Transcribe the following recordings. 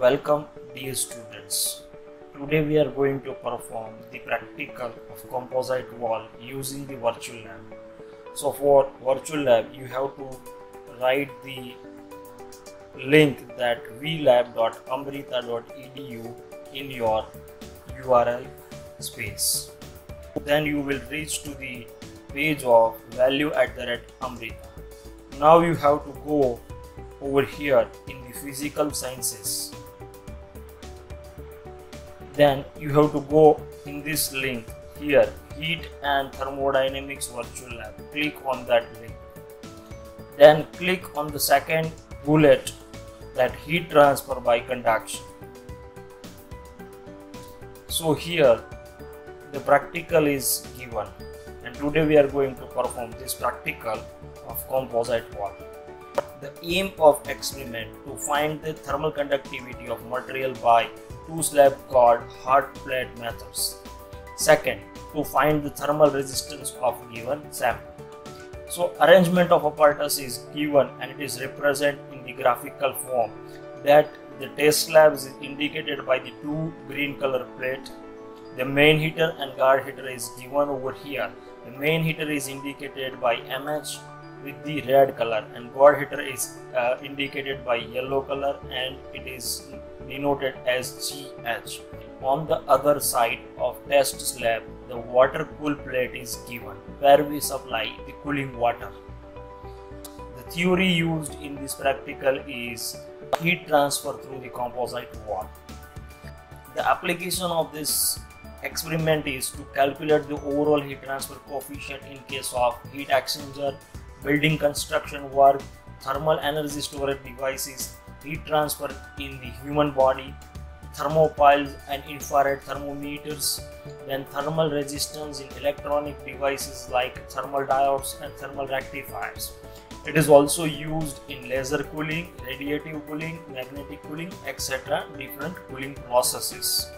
Welcome dear students. Today we are going to perform the practical of composite wall using the virtual lab. So for virtual lab you have to write the link that vlab.amrita.edu in your URL space. Then you will reach to the page of value@Amrita. Now you have to go over here in the physical sciences. Then you have to go in this link here, heat and thermodynamics virtual lab. Click on that link. Then click on the second bullet, that heat transfer by conduction. So here the practical is given, and today we are going to perform this practical of composite wall. The aim of experiment to find the thermal conductivity of material by two slabs called hot plate methods. Second, to find the thermal resistance of given sample. So arrangement of apparatus is given and it is represented in the graphical form, that the test slab is indicated by the two green color plate. The main heater and guard heater is given over here. The main heater is indicated by MH with the red color, and guard heater is indicated by yellow color and it is denoted as GH. On the other side of test slab, the water cool plate is given where we supply the cooling water. The theory used in this practical is heat transfer through the composite wall. The application of this experiment is to calculate the overall heat transfer coefficient in case of heat exchanger, building construction work, thermal energy storage devices, heat transfer in the human body, thermopiles and infrared thermometers, then thermal resistance in electronic devices like thermal diodes and thermal rectifiers. It is also used in laser cooling, radiative cooling, magnetic cooling, etc. different cooling processes.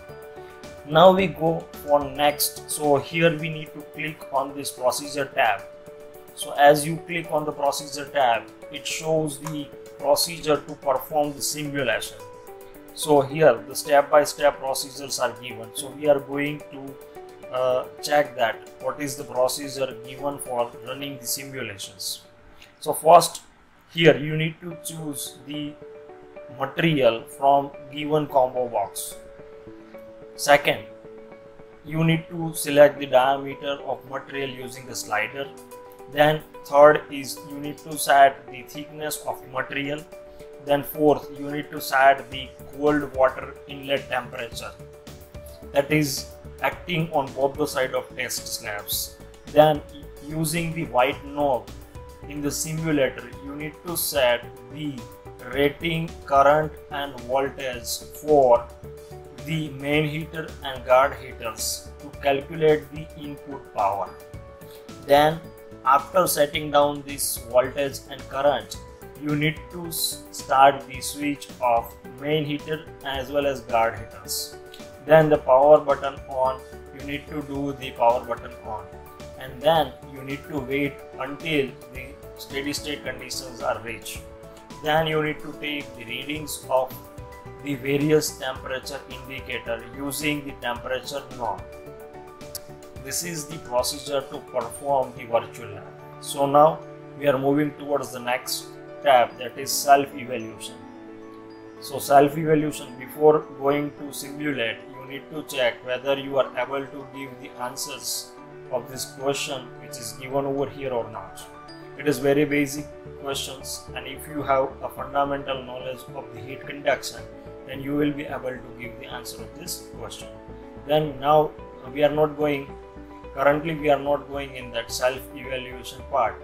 Now we go for next. So here we need to click on this procedure tab. So as you click on the procedure tab, it shows the procedure to perform the simulation. So here the step-by-step procedures are given. So we are going to check that what is the procedure given for running the simulations. So first, here you need to choose the material from given combo box. Second, you need to select the diameter of material using the slider. Then third is you need to set the thickness of material. Then fourth, you need to set the cold water inlet temperature, that is acting on both the side of test slabs. Then using the white knob in the simulator, you need to set the rating, current and voltage for the main heater and guard heaters to calculate the input power. Then after setting down this voltage and current, you need to start the switch of main heater as well as guard heaters. Then the power button on, you need to do the power button on, and then you need to wait until the steady state conditions are reached. Then you need to take the readings of the various temperature indicator using the temperature knob. This is the procedure to perform the virtual lab. So now we are moving towards the next tab, that is self-evaluation. So self-evaluation, before going to simulate, you need to check whether you are able to give the answers of this question which is given over here or not. It is very basic questions, and if you have a fundamental knowledge of the heat conduction, then you will be able to give the answer of this question. Then now we are not going in that self-evaluation part.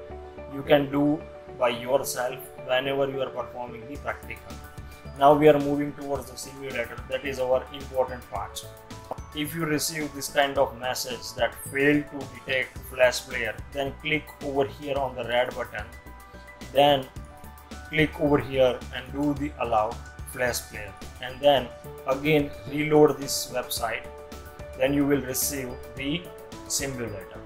You can do by yourself whenever you are performing the practical. Now we are moving towards the simulator, that is our important part. If you receive this kind of message that failed to detect flash player, then click over here on the red button, then click over here and do the allow flash player, and then again reload this website. Then you will receive the simulator.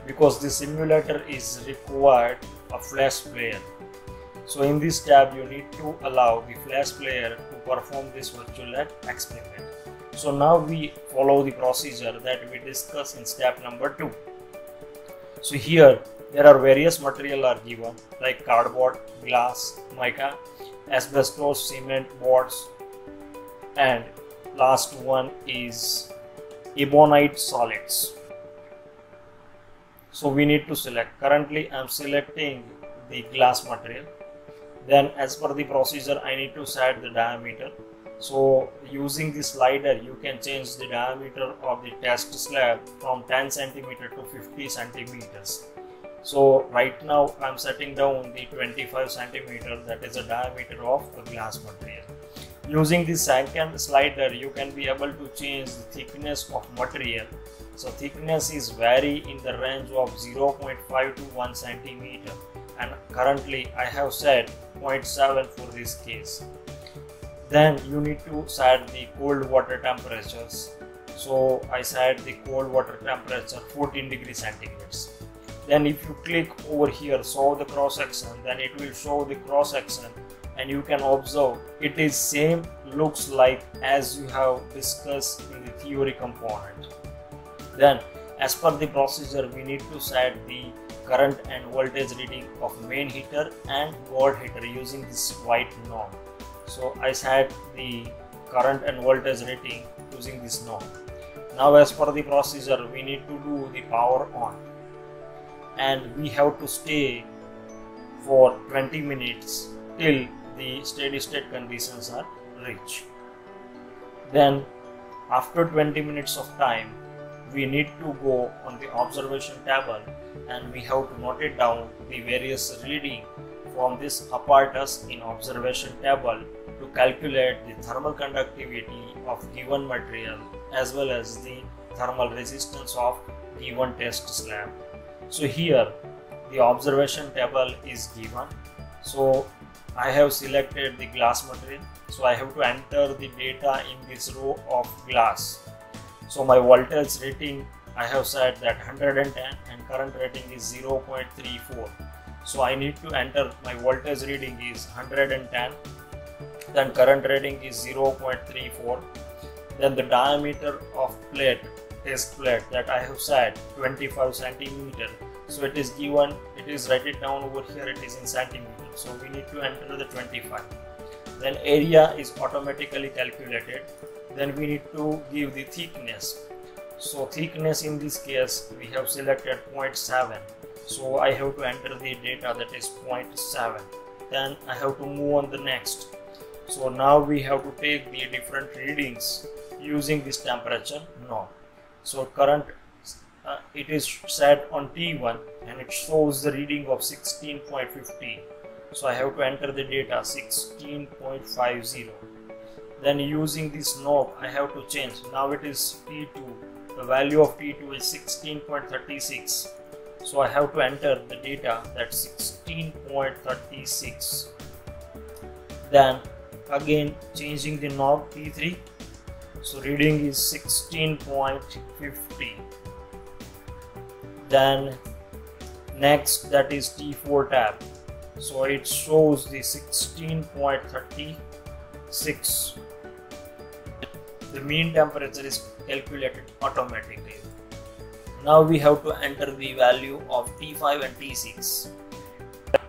Because the simulator is required a flash player, So in this tab you need to allow the Flash player to perform this virtual lab experiment. So now we follow the procedure that we discussed in step number 2. So here there are various material are given like cardboard, glass, mica, asbestos, cement, boards, and last one is ebonite solids. So we need to select. Currently I am selecting the glass material. Then as per the procedure I need to set the diameter. So using the slider you can change the diameter of the test slab from 10 cm to 50 cm. So right now I am setting down the 25 cm, that is the diameter of the glass material. Using the second slider you can be able to change the thickness of material. So thickness is vary in the range of 0.5 to 1 cm, and currently I have set 0.7 for this case. Then you need to set the cold water temperatures. So I set the cold water temperature 14 degrees centigrades. Then if you click over here show the cross section, then it will show the cross section, and you can observe it is same looks like as you have discussed in the theory component. Then as per the procedure we need to set the current and voltage reading of main heater and gold heater using this white knob. So I set the current and voltage rating using this knob. Now as per the procedure we need to do the power on, and we have to stay for 20 minutes till the steady state conditions are reached. Then after 20 minutes of time we need to go on the observation table, and we have to note it down the various reading from this apparatus in observation table to calculate the thermal conductivity of given material as well as the thermal resistance of given test slab. So here the observation table is given. So I have selected the glass material, so I have to enter the data in this row of glass. So my voltage rating I have set that 110 and current rating is 0.34. So I need to enter my voltage reading is 110, then current rating is 0.34, then the diameter of plate, test plate, that I have set 25 centimeter. So it is given, it is written down over here, it is in centimeter. So we need to enter the 25. Then area is automatically calculated. Then we need to give the thickness. So thickness in this case we have selected 0.7. So I have to enter the data, that is 0.7. Then I have to move on the next. So now we have to take the different readings using this temperature knob. So current it is set on T1 and it shows the reading of 16.50. So I have to enter the data 16.50. Then using this knob I have to change. Now it is T2. The value of T2 is 16.36. So I have to enter the data, that's 16.36. Then again changing the knob T3. So reading is 16.50. Then next, that is T4 tab. So it shows the 16.36. The mean temperature is calculated automatically. Now we have to enter the value of T5 and T6.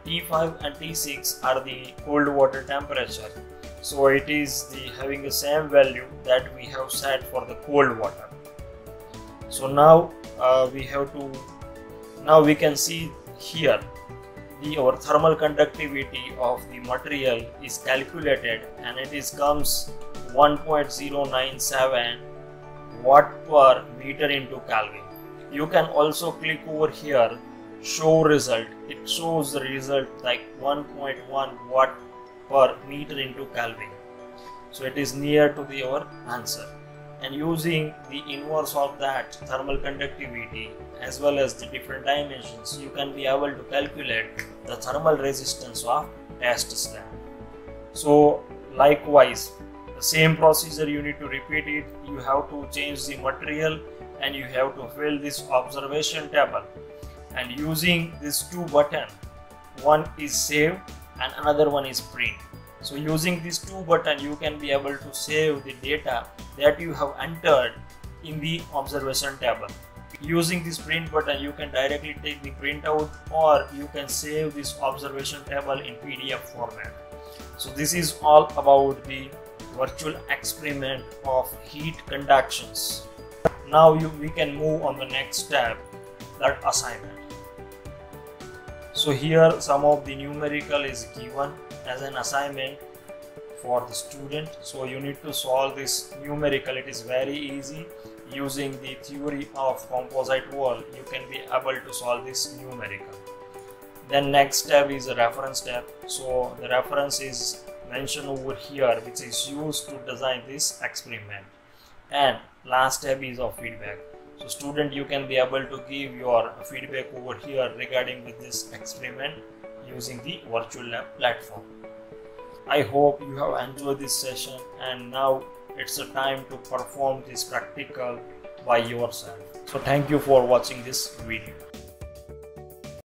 T5 and T6 are the cold water temperature. So it is having the same value that we have set for the cold water. So now we can see here our thermal conductivity of the material is calculated, and it comes 1.097 watt per meter into Kelvin. You can also click over here, show result. It shows the result like 1.1 watt per meter into Kelvin. So it is near to our answer. And using the inverse of that thermal conductivity as well as the different dimensions, you can be able to calculate the thermal resistance of test slab. So likewise, the same procedure you need to repeat it. You have to change the material and you have to fill this observation table. And using these two buttons, one is save and another one is print. So using these two buttons, you can be able to save the data that you have entered in the observation table. Using this print button, you can directly take the printout, or you can save this observation table in PDF format. So this is all about the virtual experiment of heat conductions. Now we can move on the next step, that assignment. So here some of the numerical is given as an assignment for the student. So you need to solve this numerical. It is very easy. Using the theory of composite wall, you can be able to solve this numerical. Then next step is a reference step. So the reference is mentioned over here, which is used to design this experiment. And last step is of feedback. So student, you can be able to give your feedback over here regarding with this experiment using the virtual lab platform. I hope you have enjoyed this session, and now it's a time to perform this practical by yourself. So thank you for watching this video.